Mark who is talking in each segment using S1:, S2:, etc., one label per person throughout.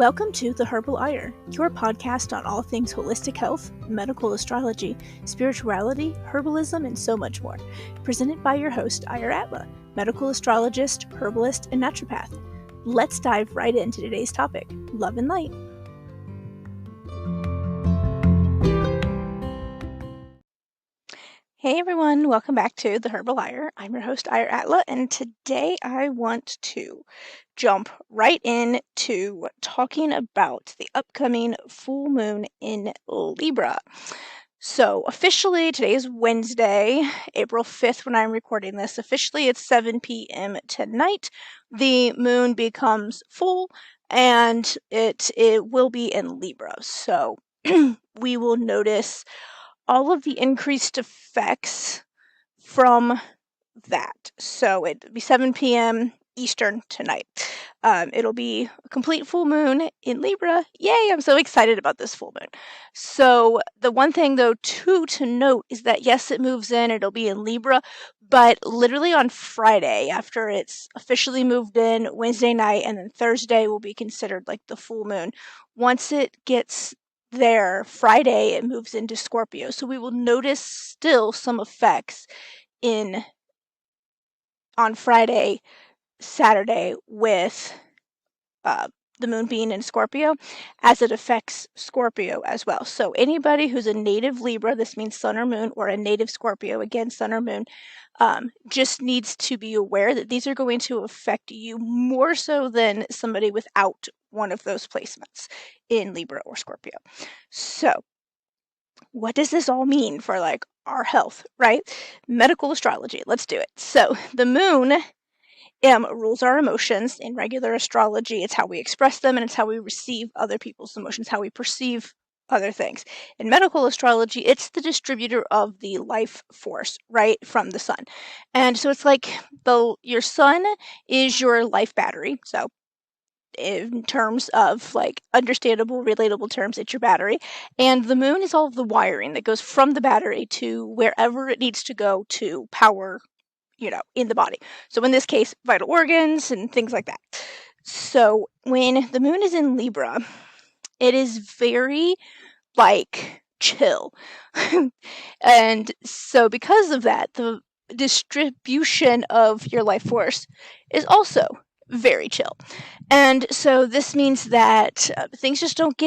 S1: Welcome to The Herbal Ire, your podcast on all things holistic health, medical astrology, spirituality, herbalism, and so much more. Presented by your host, Ire Atla, medical astrologist, herbalist, and naturopath. Let's dive right into today's topic, love and light. Hey everyone, welcome back to The Herbal Ire. I'm your host, Ire Atla, and today I want to jump right into talking about the upcoming full moon in Libra. So officially, today is Wednesday, April 5th when I'm recording this. Officially, it's 7 p.m. tonight. The moon becomes full, and it will be in Libra. So we will notice all of the increased effects from that. So it'll be 7 p.m. Eastern tonight. It'll be a complete full moon in Libra. Yay, I'm so excited about this full moon. So the one thing though to note is that yes, it moves in, it'll be in Libra, but literally on Friday, after it's officially moved in, Wednesday night, and then Thursday will be considered like the full moon. Once it gets there, Friday, it moves into Scorpio. So we will notice still some effects on Friday, Saturday with the moon being in Scorpio, as it affects Scorpio as well. So anybody who's a native Libra, this means sun or moon, or a native Scorpio, again, sun or moon, just needs to be aware that these are going to affect you more so than somebody without one of those placements in Libra or Scorpio. So what does this all mean for like our health, right? Medical astrology, let's do it. So the moon rules our emotions. In regular astrology, it's how we express them and it's how we receive other people's emotions, how we perceive other things. In medical astrology, it's the distributor of the life force, right, from the sun. And so it's like your sun is your life battery. So in terms of like understandable, relatable terms, it's your battery. And the moon is all of the wiring that goes from the battery to wherever it needs to go to power, in the body. So in this case, vital organs and things like that. So when the moon is in Libra, it is very chill. And so because of that, the distribution of your life force is also very chill. And so this means that things just don't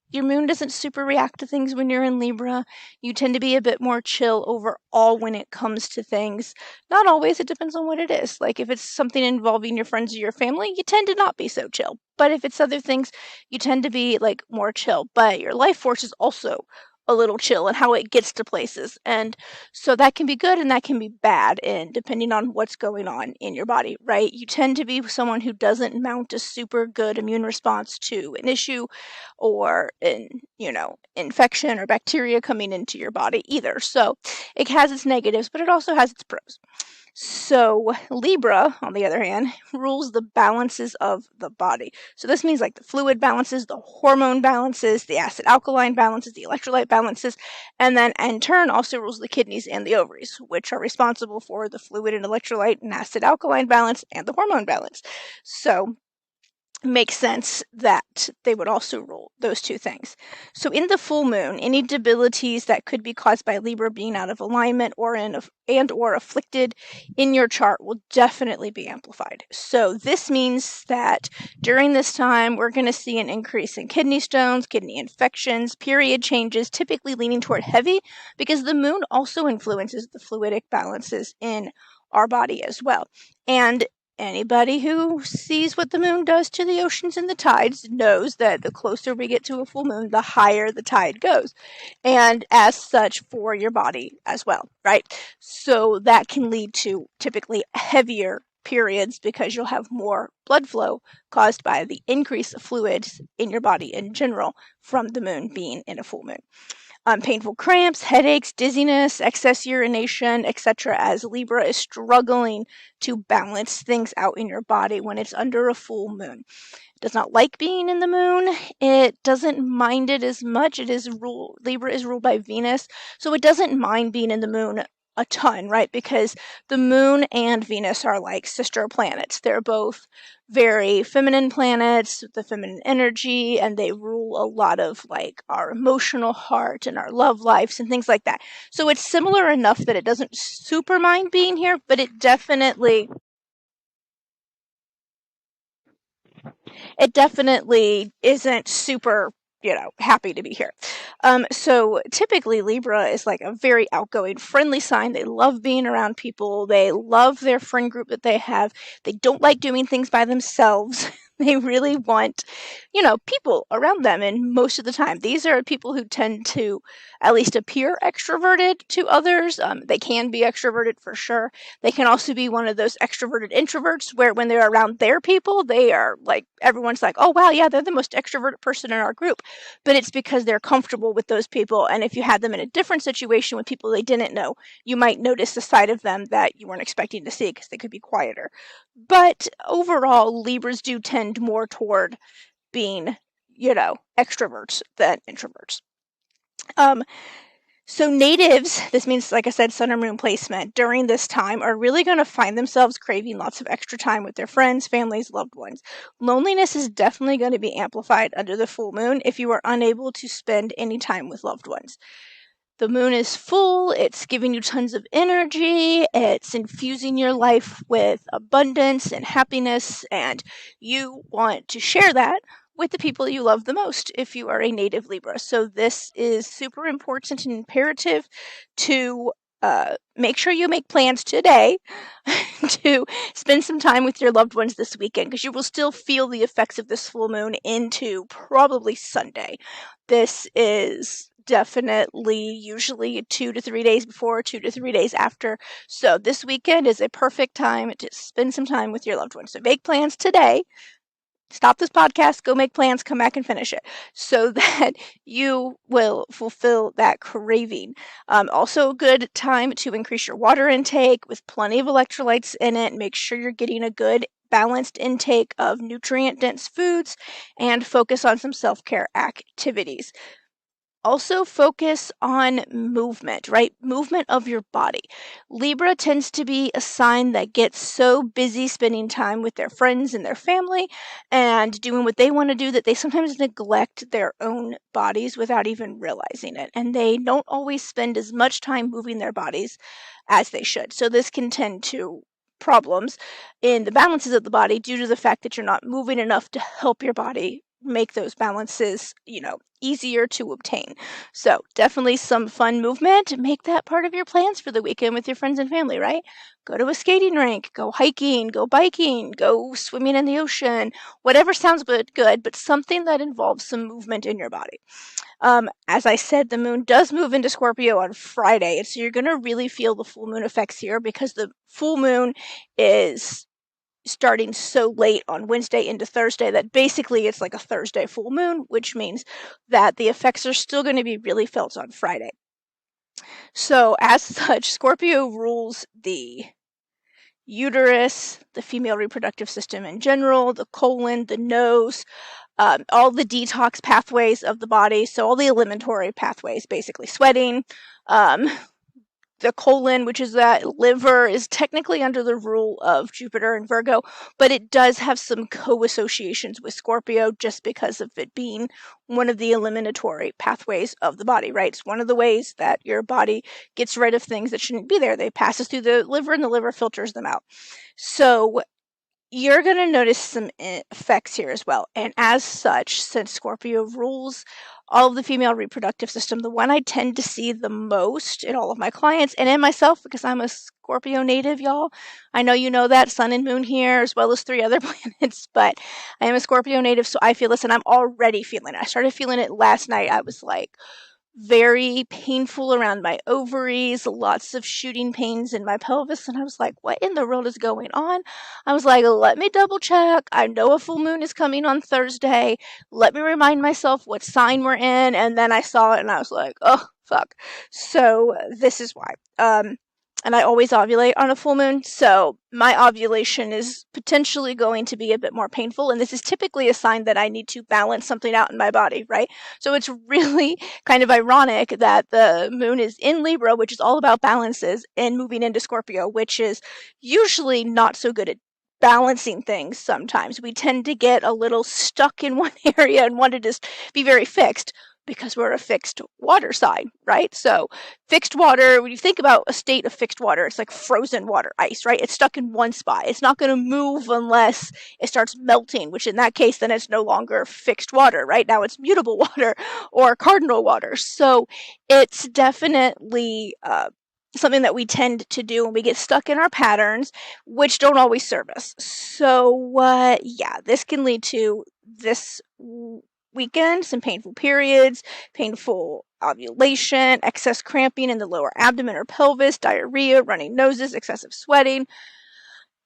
S1: your moon doesn't super react to things when you're in Libra. You tend to be a bit more chill overall when it comes to things. Not always, it depends on what it is. Like if it's something involving your friends or your family, you tend to not be so chill. But if it's other things, you tend to be like more chill. But your life force is also a little chill and how it gets to places. And so that can be good and that can be bad, and depending on what's going on in your body, right? You tend to be someone who doesn't mount a super good immune response to an issue or infection or bacteria coming into your body either. So it has its negatives, but it also has its pros. So Libra, on the other hand, rules the balances of the body. So this means like the fluid balances, the hormone balances, the acid-alkaline balances, the electrolyte balances, and then in turn also rules the kidneys and the ovaries, which are responsible for the fluid and electrolyte and acid-alkaline balance and the hormone balance. So makes sense that they would also rule those two things. So in the full moon, any debilities that could be caused by Libra being out of alignment or afflicted in your chart will definitely be amplified. So this means that during this time, we're going to see an increase in kidney stones, kidney infections, period changes, typically leaning toward heavy, because the moon also influences the fluidic balances in our body as well. And anybody who sees what the moon does to the oceans and the tides knows that the closer we get to a full moon, the higher the tide goes. And as such for your body as well, right? So that can lead to typically heavier periods because you'll have more blood flow caused by the increase of fluids in your body in general from the moon being in a full moon. Painful cramps, headaches, dizziness, excess urination, etc., as Libra is struggling to balance things out in your body when it's under a full moon. It does not like being in the moon. It doesn't mind it as much. Libra is ruled by Venus, so it doesn't mind being in the moon a ton, right? Because the moon and Venus are like sister planets. They're both very feminine planets, the feminine energy, and they rule a lot of like our emotional heart and our love lives and things like that. So it's similar enough that it doesn't super mind being here, but it definitely isn't super, happy to be here. So typically Libra is like a very outgoing, friendly sign. They love being around people. They love their friend group that they have. They don't like doing things by themselves. They really want, people around them. And most of the time, these are people who tend to at least appear extroverted to others. They can be extroverted for sure. They can also be one of those extroverted introverts where when they're around their people, they are like, everyone's like, oh, wow, yeah, they're the most extroverted person in our group. But it's because they're comfortable with those people. And if you had them in a different situation with people they didn't know, you might notice a side of them that you weren't expecting to see because they could be quieter. But overall, Libras do tend more toward being, extroverts than introverts. Um, so natives, this means, like I said, sun or moon placement, during this time are really going to find themselves craving lots of extra time with their friends, families, loved ones. Loneliness is definitely going to be amplified under the full moon if you are unable to spend any time with loved ones. The moon is full, it's giving you tons of energy, it's infusing your life with abundance and happiness, and you want to share that with the people you love the most if you are a native Libra. So this is super important and imperative to make sure you make plans today to spend some time with your loved ones this weekend, because you will still feel the effects of this full moon into probably Sunday. This is definitely usually 2 to 3 days before, 2 to 3 days after. So this weekend is a perfect time to spend some time with your loved ones. So make plans today. Stop this podcast, go make plans, come back and finish it so that you will fulfill that craving. Also, a good time to increase your water intake with plenty of electrolytes in it. Make sure you're getting a good balanced intake of nutrient dense foods and focus on some self-care activities. Also focus on movement, right? Movement of your body. Libra tends to be a sign that gets so busy spending time with their friends and their family and doing what they want to do that they sometimes neglect their own bodies without even realizing it. And they don't always spend as much time moving their bodies as they should. So this can tend to problems in the balances of the body due to the fact that you're not moving enough to help your body make those balances, easier to obtain. So definitely some fun movement. Make that part of your plans for the weekend with your friends and family, right? Go to a skating rink, go hiking, go biking, go swimming in the ocean, whatever sounds good, but something that involves some movement in your body. As I said, the moon does move into Scorpio on Friday, and so you're going to really feel the full moon effects here because the full moon is starting so late on Wednesday into Thursday that basically it's like a Thursday full moon, which means that the effects are still going to be really felt on Friday. So as such, Scorpio rules the uterus, the female reproductive system in general, the colon, the nose, all the detox pathways of the body, so all the eliminatory pathways, basically sweating, the colon, which is that liver, is technically under the rule of Jupiter and Virgo, but it does have some co-associations with Scorpio just because of it being one of the eliminatory pathways of the body, right? It's one of the ways that your body gets rid of things that shouldn't be there. They pass through the liver and the liver filters them out. So you're going to notice some effects here as well. And as such, since Scorpio rules all of the female reproductive system, the one I tend to see the most in all of my clients and in myself, because I'm a Scorpio native, y'all. I know you know that, sun and moon here, as well as 3 other planets, but I am a Scorpio native, so I feel this, and I'm already feeling it. I started feeling it last night. I was like, very painful around my ovaries, lots of shooting pains in my pelvis. And I was like, what in the world is going on? I was like, let me double check. I know a full moon is coming on Thursday. Let me remind myself what sign we're in. And then I saw it and I was like, oh, fuck. So this is why. and I always ovulate on a full moon, so my ovulation is potentially going to be a bit more painful, and this is typically a sign that I need to balance something out in my body, right? So it's really kind of ironic that the moon is in Libra, which is all about balances, and moving into Scorpio, which is usually not so good at balancing things sometimes. We tend to get a little stuck in one area and want to just be very fixed because we're a fixed water sign, right? So fixed water, when you think about a state of fixed water, it's like frozen water, ice, right? It's stuck in one spot. It's not going to move unless it starts melting, which in that case, then it's no longer fixed water, right? Now it's mutable water or cardinal water. So it's definitely something that we tend to do when we get stuck in our patterns, which don't always serve us. So, yeah, this can lead to this weekend, some painful periods, painful ovulation, excess cramping in the lower abdomen or pelvis, diarrhea, running noses, excessive sweating.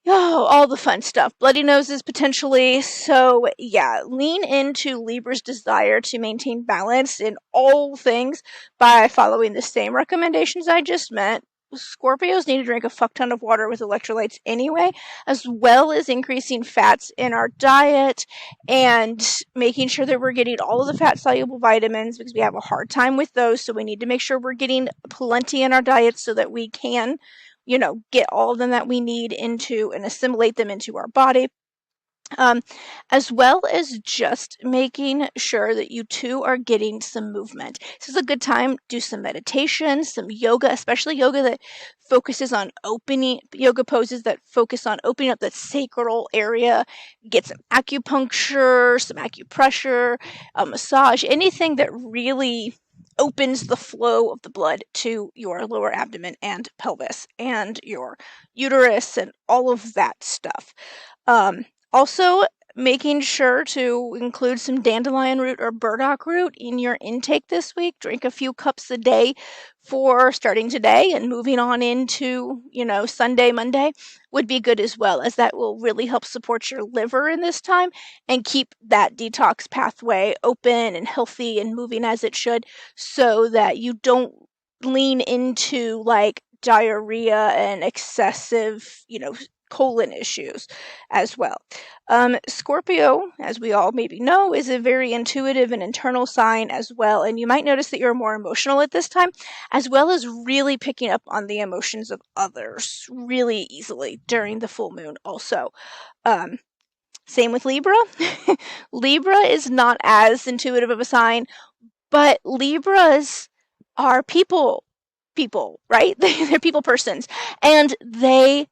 S1: Oh, all the fun stuff. Bloody noses potentially. So, yeah, lean into Libra's desire to maintain balance in all things by following the same recommendations I just meant. Scorpios need to drink a fuck ton of water with electrolytes anyway, as well as increasing fats in our diet and making sure that we're getting all of the fat soluble vitamins because we have a hard time with those. So we need to make sure we're getting plenty in our diet so that we can, get all of them that we need into and assimilate them into our body. Um, as well as just making sure that you too are getting some movement. This is a good time. Do some meditation, some yoga, especially yoga that focuses on opening, yoga poses that focus on opening up that sacral area. Get some acupuncture, some acupressure, a massage, anything that really opens the flow of the blood to your lower abdomen and pelvis and your uterus and all of that stuff. Also, making sure to include some dandelion root or burdock root in your intake this week. Drink a few cups a day for starting today and moving on into, Sunday, Monday would be good as well, as that will really help support your liver in this time and keep that detox pathway open and healthy and moving as it should so that you don't lean into like diarrhea and excessive, colon issues as well. Scorpio, as we all maybe know, is a very intuitive and internal sign as well. And you might notice that you're more emotional at this time, as well as really picking up on the emotions of others really easily during the full moon also. Same with Libra. Libra is not as intuitive of a sign, but Libras are people, right? They're people persons. And they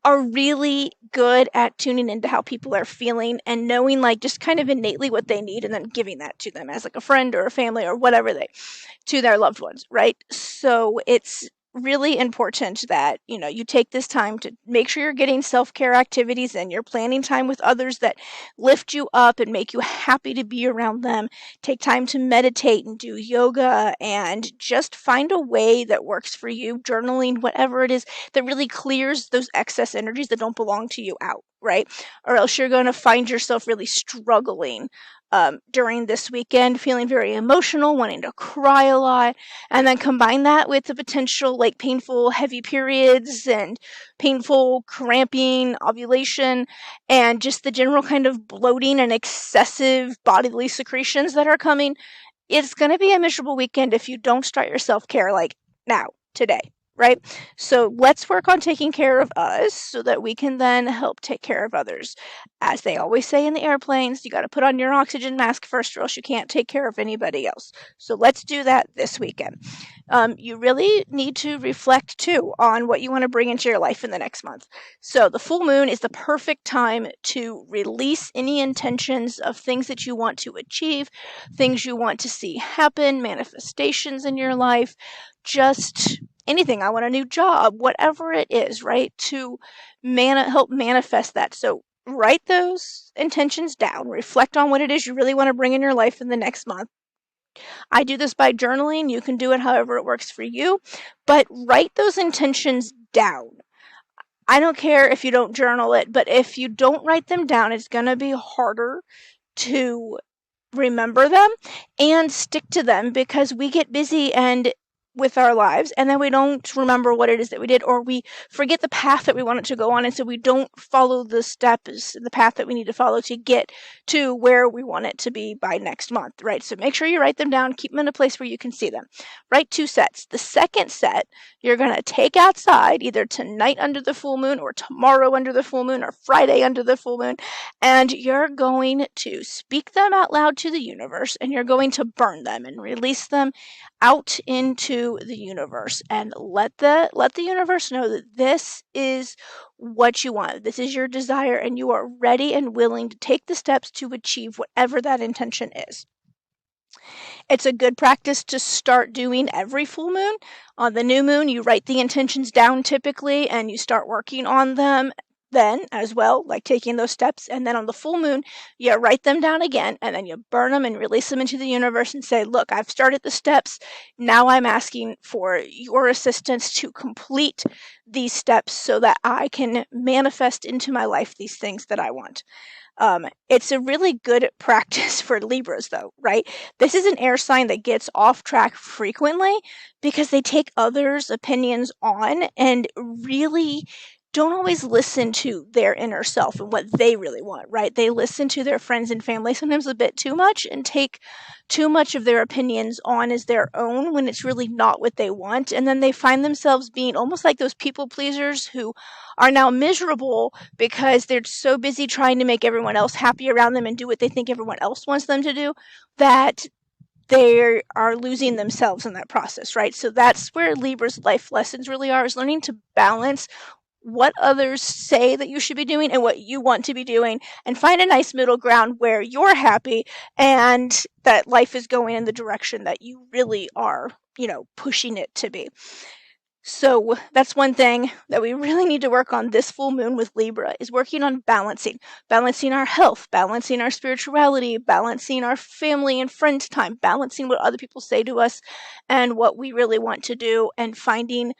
S1: are really good at tuning into how people are feeling and knowing like just kind of innately what they need and then giving that to them as like a friend or a family or whatever to their loved ones, right? So it's really important that you take this time to make sure you're getting self-care activities and you're planning time with others that lift you up and make you happy to be around them. Take time to meditate and do yoga and just find a way that works for you, journaling, whatever it is that really clears those excess energies that don't belong to you out, right? Or else you're going to find yourself really struggling during this weekend, feeling very emotional, wanting to cry a lot, and then combine that with the potential like painful heavy periods and painful cramping, ovulation, and just the general kind of bloating and excessive bodily secretions that are coming. It's going to be a miserable weekend if you don't start your self-care like now, today. Right? So let's work on taking care of us so that we can then help take care of others. As they always say in the airplanes, you got to put on your oxygen mask first or else you can't take care of anybody else. So let's do that this weekend. You really need to reflect too on what you want to bring into your life in the next month. So the full moon is the perfect time to release any intentions of things that you want to achieve, things you want to see happen, manifestations in your life, just anything. I want a new job, whatever it is, right? To help manifest that. So write those intentions down, reflect on what it is you really want to bring in your life in the next month. I do this by journaling. You can do it however it works for you, but write those intentions down. I don't care if you don't journal it, but if you don't write them down, it's going to be harder to remember them and stick to them because we get busy and with our lives, and then we don't remember what it is that we did, or we forget the path that we wanted to go on, and so we don't follow the steps, the path that we need to follow to get to where we want it to be by next month, right? So make sure you write them down, keep them in a place where you can see them. Write 2 sets. The second set, you're going to take outside either tonight under the full moon, or tomorrow under the full moon, or Friday under the full moon, and you're going to speak them out loud to the universe, and you're going to burn them and release them out into the universe, and let the universe know that this is what you want. This is your desire, and you are ready and willing to take the steps to achieve whatever that intention is. It's a good practice to start doing every full moon. On the new moon, you write the intentions down typically, and you start working on them then as well, like taking those steps. And then on the full moon, you write them down again, and then you burn them and release them into the universe and say, look, I've started the steps. Now I'm asking for your assistance to complete these steps so that I can manifest into my life these things that I want. It's a really good practice for Libras, though, right? This is an air sign that gets off track frequently because they take others' opinions on and really don't always listen to their inner self and what they really want, right? They listen to their friends and family sometimes a bit too much and take too much of their opinions on as their own when it's really not what they want. And then they find themselves being almost like those people pleasers who are now miserable because they're so busy trying to make everyone else happy around them and do what they think everyone else wants them to do, that they are losing themselves in that process, right? So that's where Libra's life lessons really are, is learning to balance what others say that you should be doing and what you want to be doing, and find a nice middle ground where you're happy and that life is going in the direction that you really are, pushing it to be. So that's one thing that we really need to work on this full moon with Libra, is working on balancing our health, balancing our spirituality, balancing our family and friends time, balancing what other people say to us and what we really want to do, and finding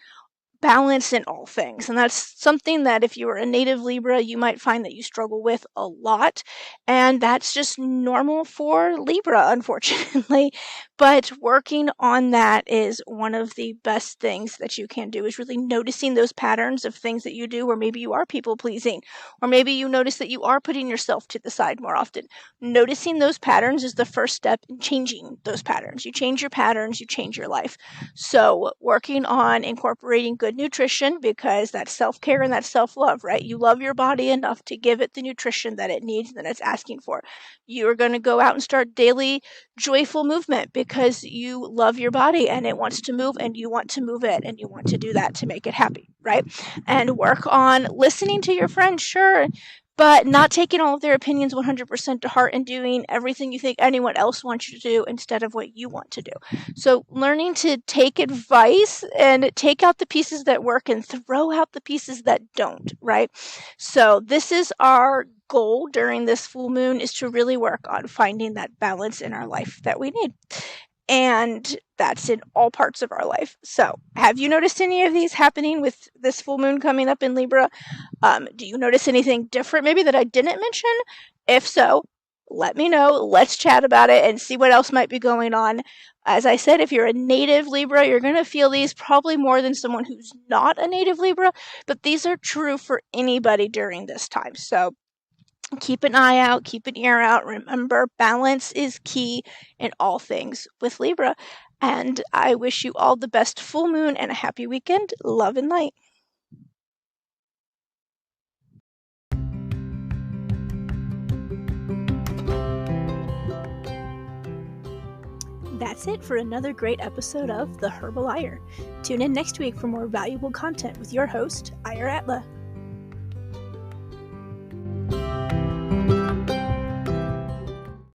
S1: balance in all things. And that's something that if you are a native Libra, you might find that you struggle with a lot. And that's just normal for Libra, unfortunately. But working on that is one of the best things that you can do, is really noticing those patterns of things that you do where maybe you are people pleasing, or maybe you notice that you are putting yourself to the side more often. Noticing those patterns is the first step in changing those patterns. You change your patterns, you change your life. So working on incorporating good nutrition, because that's self-care and that's self-love, right? You love your body enough to give it the nutrition that it needs and that it's asking for. You are going to go out and start daily joyful movement because you love your body and it wants to move and you want to move it and you want to do that to make it happy, right? And work on listening to your friends, sure, but not taking all of their opinions 100% to heart and doing everything you think anyone else wants you to do instead of what you want to do. So learning to take advice and take out the pieces that work and throw out the pieces that don't, right? So this is our goal during this full moon, is to really work on finding that balance in our life that we need. And that's in all parts of our life. So have you noticed any of these happening with this full moon coming up in Libra? Do you notice anything different maybe that I didn't mention? If so, let me know. Let's chat about it and see what else might be going on. As I said, if you're a native Libra, you're going to feel these probably more than someone who's not a native Libra, but these are true for anybody during this time. So keep an eye out, keep an ear out. Remember, balance is key in all things with Libra. And I wish you all the best full moon and a happy weekend. Love and light. That's it for another great episode of The Herbal Ire. Tune in next week for more valuable content with your host, Ire Atla.